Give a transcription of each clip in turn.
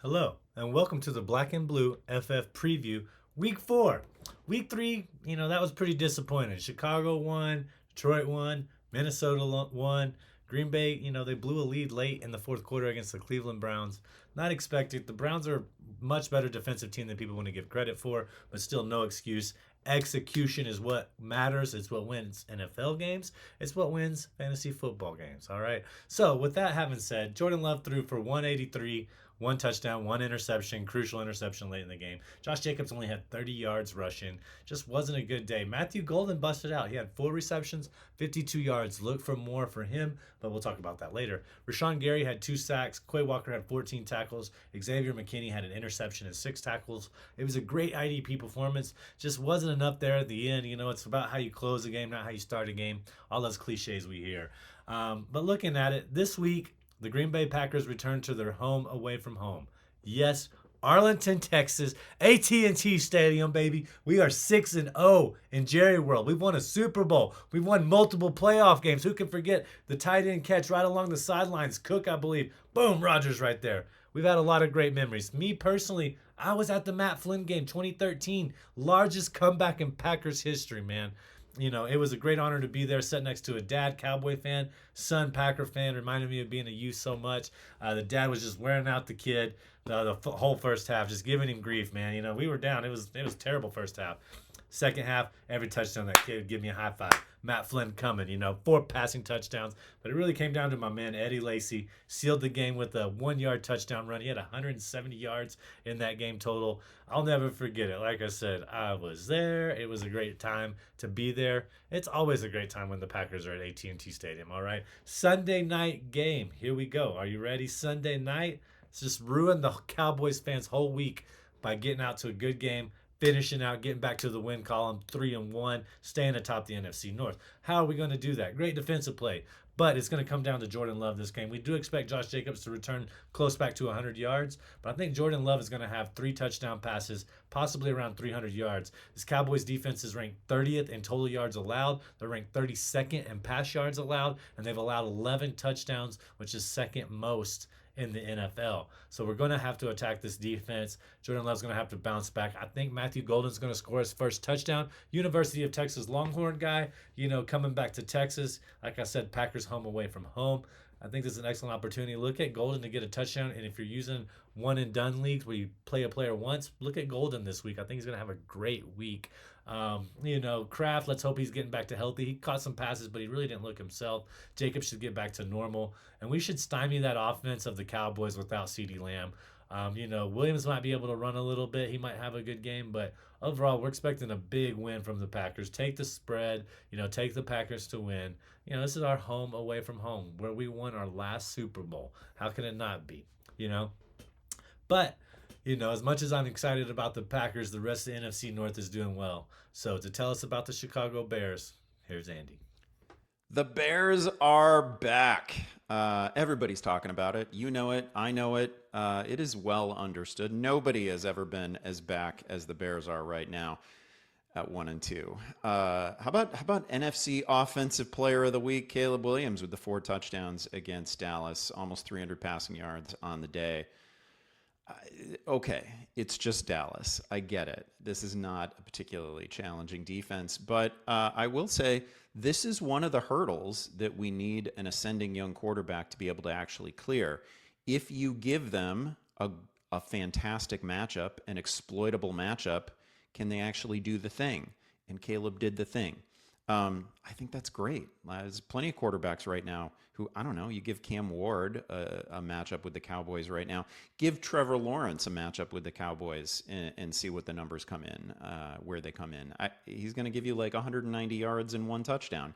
Hello, and welcome to the Black and Blue FF Preview, Week 4. Week 3, that was pretty disappointing. Chicago won, Detroit won, Minnesota won, Green Bay, they blew a lead late in the fourth quarter against the Cleveland Browns. Not expected. The Browns are a much better defensive team than people want to give credit for, but still no excuse. Execution is what matters. It's what wins NFL games. It's what wins fantasy football games. All right. So, with that having said, Jordan Love threw for 183, one touchdown, one interception, crucial interception late in the game. Josh Jacobs only had 30 yards rushing. Just wasn't a good day. Matthew Golden busted out. He had 4 receptions, 52 yards. Look for more for him, but we'll talk about that later. Rashawn Gary had 2 sacks. Quay Walker had 14 tackles. Xavier McKinney had an interception and 6 tackles. It was a great IDP performance. Just wasn't enough there at the end. It's about how you close a game, not how you start a game. All those cliches we hear. But looking at it, this week, the Green Bay Packers return to their home away from home. Yes, Arlington, Texas, AT&T Stadium, baby. We are 6-0 in Jerry World. We've won a Super Bowl. We've won multiple playoff games. Who can forget the tight end catch right along the sidelines? Cook, I believe. Boom, Rodgers right there. We've had a lot of great memories. Me personally, I was at the Matt Flynn game 2013. Largest comeback in Packers history, man. It was a great honor to be there, sat next to a dad, Cowboy fan, son, Packer fan. Reminded me of being a youth so much. The dad was just wearing out the kid the whole first half, just giving him grief, man. We were down. It was terrible first half. Second half, every touchdown that kid would give me a high five. Matt Flynn coming, 4 passing touchdowns. But it really came down to my man, Eddie Lacy. Sealed the game with a 1-yard touchdown run. He had 170 yards in that game total. I'll never forget it. Like I said, I was there. It was a great time to be there. It's always a great time when the Packers are at AT&T Stadium, all right? Sunday night game. Here we go. Are you ready? Sunday night. It's just ruined the Cowboys fans' whole week by getting out to a good game, finishing out, getting back to the win column, 3-1, staying atop the NFC North. How are we going to do that? Great defensive play, but it's going to come down to Jordan Love this game. We do expect Josh Jacobs to return close back to 100 yards, but I think Jordan Love is going to have 3 touchdown passes, possibly around 300 yards. This Cowboys defense is ranked 30th in total yards allowed. They're ranked 32nd in pass yards allowed, and they've allowed 11 touchdowns, which is second most in the NFL. So we're going to have to attack this defense. Jordan Love's going to have to bounce back. I think Matthew Golden's going to score his first touchdown. University of Texas Longhorn guy, coming back to Texas. Like I said, Packers home away from home. I think this is an excellent opportunity. Look at Golden to get a touchdown. And if you're using one and done leagues where you play a player once, look at Golden this week. I think he's going to have a great week. Kraft, let's hope he's getting back to healthy. He caught some passes, but he really didn't look himself. Jacobs should get back to normal. And we should stymie that offense of the Cowboys without CeeDee Lamb. Williams might be able to run a little bit. He might have a good game, but overall, we're expecting a big win from the Packers. Take the spread, take the Packers to win. This is our home away from home where we won our last Super Bowl. How can it not be, But, as much as I'm excited about the Packers, the rest of the NFC North is doing well. So to tell us about the Chicago Bears, here's Andy. The Bears are back. Everybody's talking about it. You know it. I know it. It is well understood. Nobody has ever been as back as the Bears are right now at 1-2. How about NFC Offensive Player of the Week, Caleb Williams with the 4 touchdowns against Dallas, almost 300 passing yards on the day. Okay, it's just Dallas. I get it. This is not a particularly challenging defense, but I will say this is one of the hurdles that we need an ascending young quarterback to be able to actually clear. If you give them a fantastic matchup, an exploitable matchup, can they actually do the thing? And Caleb did the thing. I think that's great. There's plenty of quarterbacks right now who, I don't know, you give Cam Ward a matchup with the Cowboys right now. Give Trevor Lawrence a matchup with the Cowboys and see what the numbers come in, where they come in. He's going to give you like 190 yards and 1 touchdown.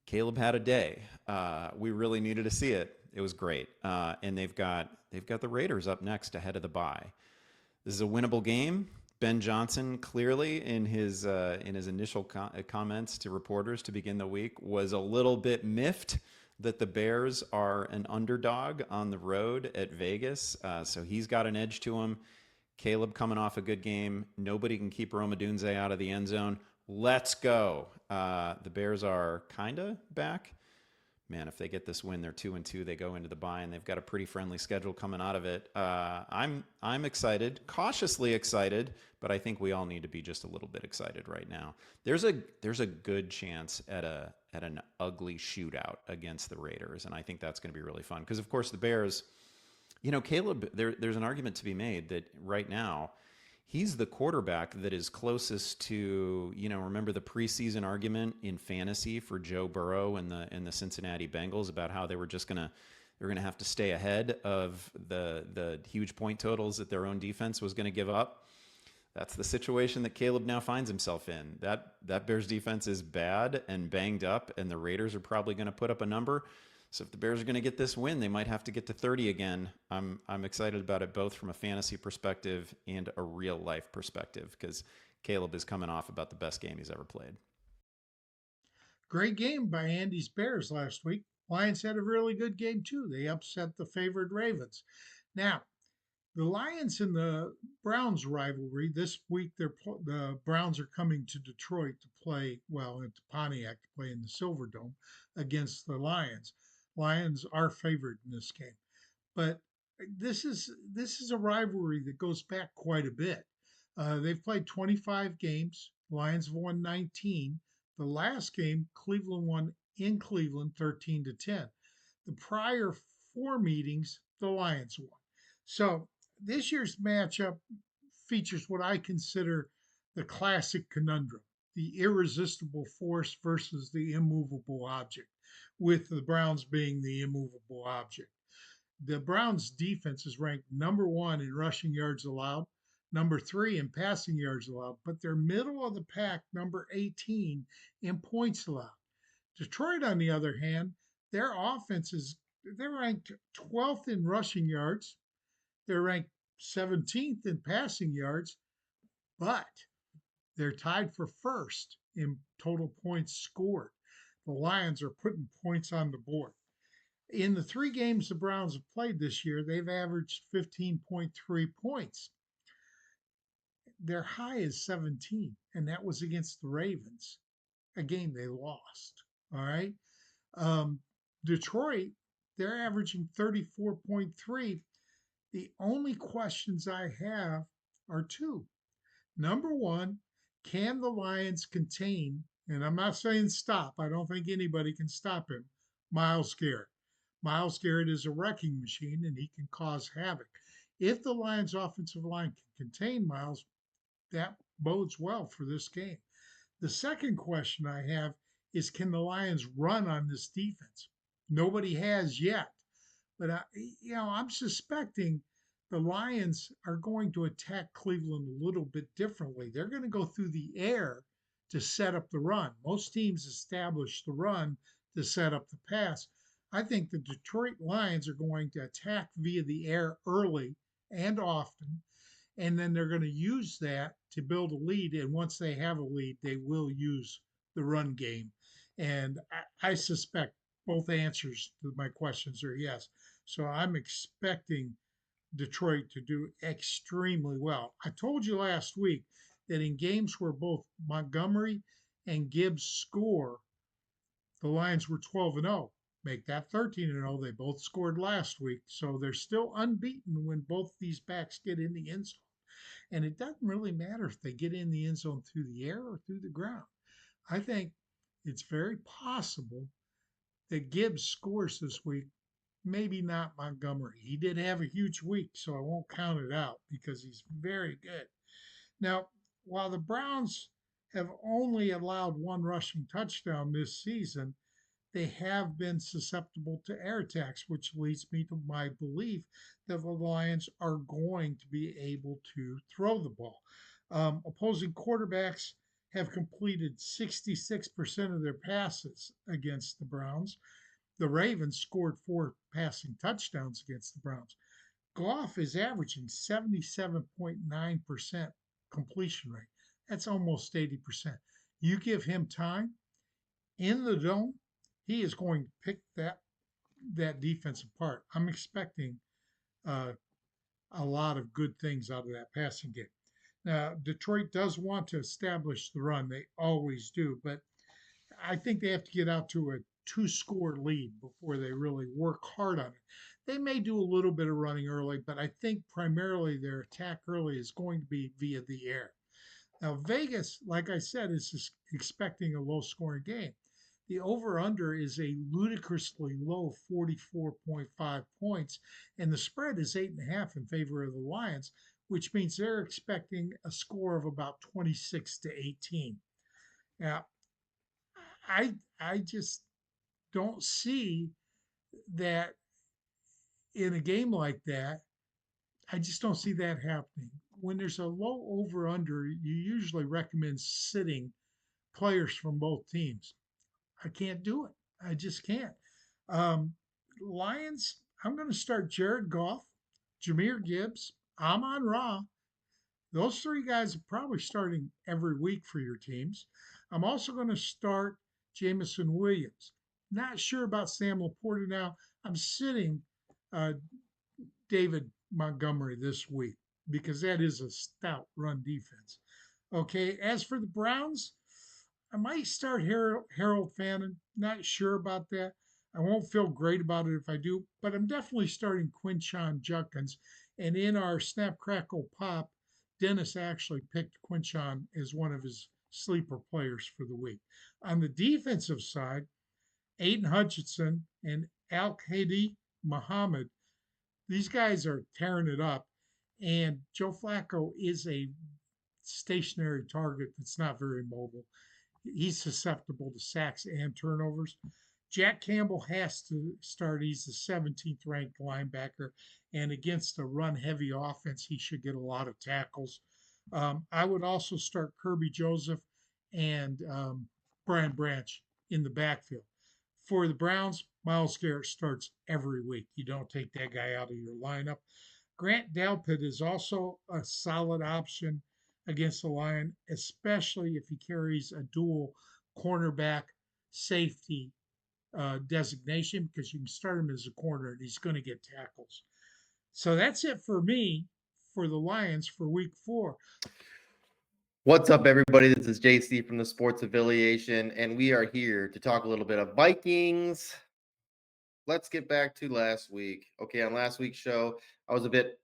Caleb had a day. We really needed to see it. It was great. And they've got the Raiders up next ahead of the bye. This is a winnable game. Ben Johnson, clearly in his initial comments to reporters to begin the week, was a little bit miffed that the Bears are an underdog on the road at Vegas. So he's got an edge to him. Caleb coming off a good game. Nobody can keep Rome Odunze out of the end zone. Let's go. The Bears are kind of back. man, if they get this win, they're 2-2. They go into the bye, and they've got a pretty friendly schedule coming out of it. I'm excited, cautiously excited, but I think we all need to be just a little bit excited right now. There's a good chance at an ugly shootout against the Raiders, and I think that's going to be really fun because, of course, the Bears. Caleb, there's an argument to be made that right now he's the quarterback that is closest to, remember the preseason argument in fantasy for Joe Burrow and the Cincinnati Bengals about how they're going to have to stay ahead of the huge point totals that their own defense was going to give up. That's the situation that Caleb now finds himself in. That Bears defense is bad and banged up, and the Raiders are probably going to put up a number. So if the Bears are going to get this win, they might have to get to 30 again. I'm excited about it both from a fantasy perspective and a real life perspective because Caleb is coming off about the best game he's ever played. Great game by Andy's Bears last week. Lions had a really good game too. They upset the favored Ravens. Now, the Lions and the Browns rivalry this week. The Browns are coming to Detroit to play, to Pontiac to play in the Silverdome against the Lions. Lions are favored in this game, but this is a rivalry that goes back quite a bit. They've played 25 games. Lions have won 19. The last game, Cleveland won in Cleveland 13-10. The prior 4 meetings, the Lions won. So this year's matchup features what I consider the classic conundrum, the irresistible force versus the immovable object, with the Browns being the immovable object. The Browns defense is ranked number 1 in rushing yards allowed, number 3 in passing yards allowed, but they're middle of the pack, number 18 in points allowed. Detroit, on the other hand, their offense they're ranked 12th in rushing yards, they're ranked 17th in passing yards, but they're tied for first in total points scored. The Lions are putting points on the board. In the 3 games the Browns have played this year, they've averaged 15.3 points. Their high is 17, and that was against the Ravens, a game they lost. All right. Detroit, they're averaging 34.3. The only questions I have are 2. Number 1, can the Lions contain, and I'm not saying stop, I don't think anybody can stop him, Myles Garrett. Myles Garrett is a wrecking machine and he can cause havoc. If the Lions offensive line can contain Myles, that bodes well for this game. The second question I have is, can the Lions run on this defense? Nobody has yet, but I'm suspecting the Lions are going to attack Cleveland a little bit differently. They're going to go through the air to set up the run. Most teams establish the run to set up the pass. I think the Detroit Lions are going to attack via the air early and often, and then they're going to use that to build a lead. And once they have a lead, they will use the run game. And I suspect both answers to my questions are yes. So I'm expecting Detroit to do extremely well. I told you last week that in games where both Montgomery and Gibbs score, the Lions were 12-0. Make that 13-0. They both scored last week, so they're still unbeaten when both these backs get in the end zone. And it doesn't really matter if they get in the end zone through the air or through the ground. I think it's very possible that Gibbs scores this week. Maybe not Montgomery. He did have a huge week, so I won't count it out because he's very good. Now, while the Browns have only allowed 1 rushing touchdown this season, they have been susceptible to air attacks, which leads me to my belief that the Lions are going to be able to throw the ball. Opposing quarterbacks have completed 66% of their passes against the Browns. The Ravens scored 4 passing touchdowns against the Browns. Goff is averaging 77.9% completion rate. That's almost 80%. You give him time in the dome, he is going to pick that defense apart. I'm expecting a lot of good things out of that passing game. Now, Detroit does want to establish the run. They always do, but I think they have to get out to a 2-score lead before they really work hard on it. They may do a little bit of running early, but I think primarily their attack early is going to be via the air. Now, Vegas, like I said, is expecting a low scoring game. The over under is a ludicrously low 44.5 points, and the spread is 8.5 in favor of the Lions, which means they're expecting a score of about 26-18. Now, I just don't see that in a game like that. I just don't see that happening. When there's a low over under, you usually recommend sitting players from both teams. I can't do it. I just can't. Um, Lions, I'm going to start Jared Goff, Jameer Gibbs, Amon Ra. Those three guys are probably starting every week for your teams. I'm also going to start Jamison Williams. Not sure about Sam Laporta now. I'm sitting uh, David Montgomery this week because that is a stout run defense. Okay, as for the Browns, I might start Harold Fannin. Not sure about that. I won't feel great about it if I do, but I'm definitely starting Quinshon Judkins. And in our Snap Crackle Pop, Dennis actually picked Quinshon as one of his sleeper players for the week. On the defensive side, Aiden Hutchinson and Al Hadi Muhammad, these guys are tearing it up. And Joe Flacco is a stationary target that's not very mobile. He's susceptible to sacks and turnovers. Jack Campbell has to start. He's the 17th ranked linebacker, and against a run heavy offense, he should get a lot of tackles. I would also start Kirby Joseph and Brian Branch in the backfield. For the Browns, Myles Garrett starts every week. You don't take that guy out of your lineup. Grant Delpit is also a solid option against the Lion, especially if he carries a dual cornerback safety designation, because you can start him as a corner and he's going to get tackles. So that's it for me for the Lions for week 4. What's up, everybody? This is JC from the Sports Affiliation, and we are here to talk a little bit of Vikings. Let's get back to last week. Okay, on last week's show, I was a bit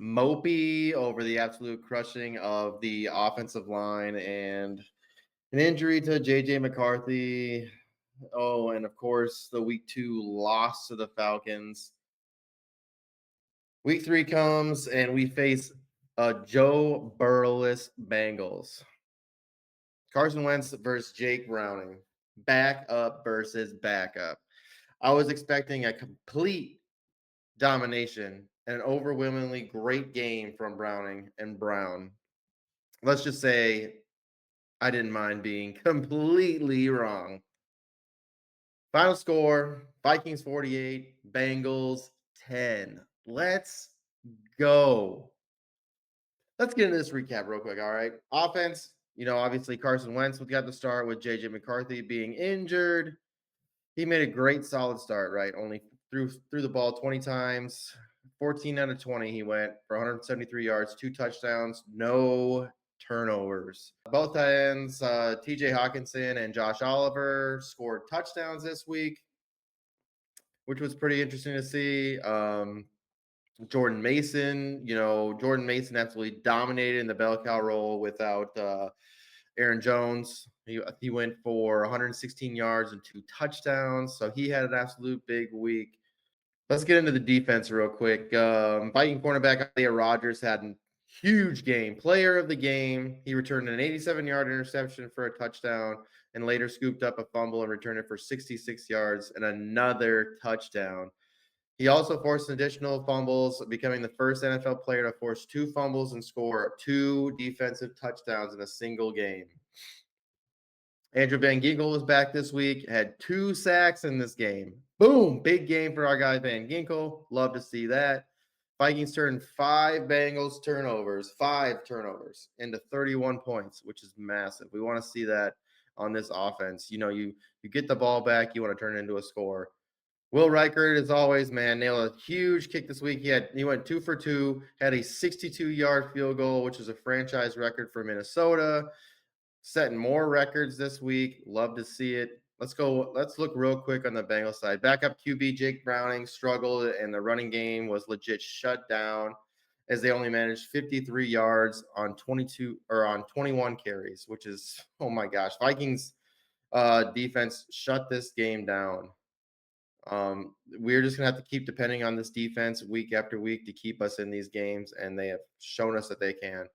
mopey over the absolute crushing of the offensive line and an injury to JJ McCarthy. Oh, and of course, the week 2 loss to the Falcons. Week 3 comes, and we face a Joe Burrow-less Bengals. Carson Wentz versus Jake Browning. Backup versus backup. I was expecting a complete domination and an overwhelmingly great game from Browning and Brown. Let's just say I didn't mind being completely wrong. Final score, Vikings 48, Bengals 10. Let's go. Let's get into this recap real quick, all right? Offense, obviously Carson Wentz got the start with JJ McCarthy being injured. He made a great solid start, right? Only threw the ball 20 times, 14 out of 20 he went for 173 yards, 2 touchdowns, no turnovers. Both tight ends, TJ Hawkinson and Josh Oliver, scored touchdowns this week, which was pretty interesting to see. Jordan Mason absolutely dominated in the bell cow role without Aaron Jones. He went for 116 yards and 2 touchdowns, so he had an absolute big week. Let's get into the defense real quick. Viking cornerback Isaiah Rodgers had a huge game, player of the game. He returned an 87-yard interception for a touchdown and later scooped up a fumble and returned it for 66 yards and another touchdown. He also forced additional fumbles, becoming the first NFL player to force 2 fumbles and score 2 defensive touchdowns in a single game. Andrew Van Ginkel was back this week, had 2 sacks in this game. Boom! Big game for our guy Van Ginkel. Love to see that. Vikings turned 5 Bengals turnovers, 5 turnovers into 31 points, which is massive. We want to see that on this offense. You get the ball back, you want to turn it into a score. Will Reichert, as always, man, nailed a huge kick this week. He went 2 for 2, had a 62-yard field goal, which is a franchise record for Minnesota. Setting more records this week. Love to see it. let's go. Let's look real quick on the Bengals side. Backup QB Jake Browning struggled, and the running game was legit shut down as they only managed 53 yards on 21 carries, which is, oh my gosh, Vikings defense shut this game down. We're just gonna have to keep depending on this defense week after week to keep us in these games, and they have shown us that they can.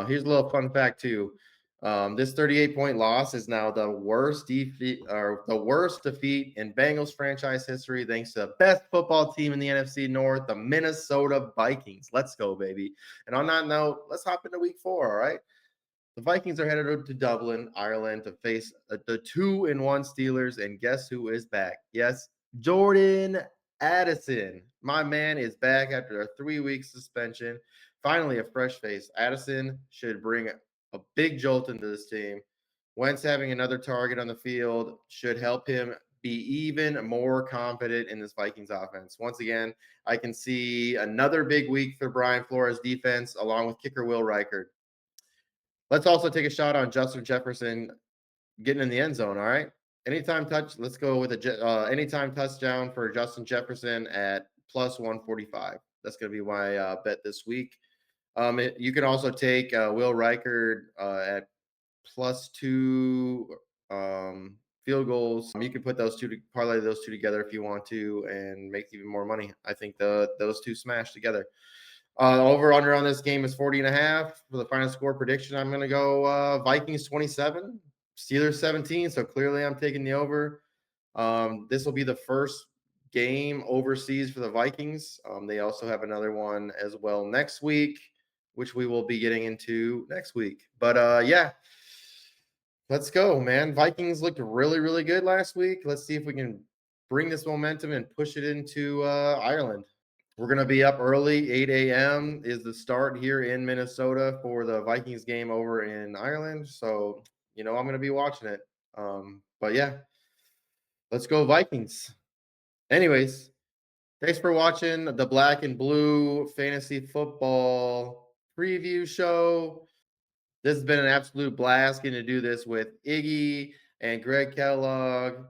Here's a little fun fact too. This 38-point loss is now the worst defeat in Bengals franchise history, thanks to the best football team in the NFC North, the Minnesota Vikings. Let's go, baby. And on that note, let's hop into week 4. All right. The Vikings are headed to Dublin, Ireland to face the 2-1 Steelers. And guess who is back? Yes, Jordan Addison. My man is back after a 3-week suspension. Finally, a fresh face. Addison should bring a big jolt into this team. Wentz having another target on the field should help him be even more confident in this Vikings offense. Once again, I can see another big week for Brian Flores' defense, along with kicker Will Reichard. Let's also take a shot on Justin Jefferson getting in the end zone. All right. Let's go with a anytime touchdown for Justin Jefferson at plus 145. That's going to be my bet this week. You can also take Will Reichard at plus 2 field goals. You can put parlay those two together if you want to and make even more money. I think those two smash together. Over under on this game is 40.5. For the final score prediction, I'm going to go Vikings 27, Steelers 17. So clearly I'm taking the over. This will be the first game overseas for the Vikings. They also have another one as well next week, which we will be getting into next week. But yeah, let's go, man. Vikings looked really, really good last week. Let's see if we can bring this momentum and push it into Ireland. We're going to be up early. 8 a.m. is the start here in Minnesota for the Vikings game over in Ireland. So, I'm going to be watching it. But yeah, let's go Vikings. Anyways, thanks for watching the Black and Blue Fantasy Football Preview Show. This has been an absolute blast getting to do this with Iggy and Greg Kellogg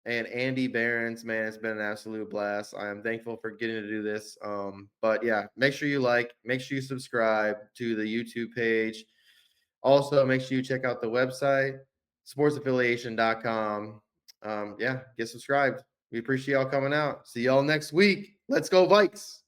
and Andy Berhens. Man, it's been an absolute blast. I am thankful for getting to do this. But yeah, make sure you make sure you subscribe to the YouTube page. Also, make sure you check out the website, sportsaffiliation.com. Yeah, get subscribed. We appreciate y'all coming out. See y'all next week. Let's go Vikes.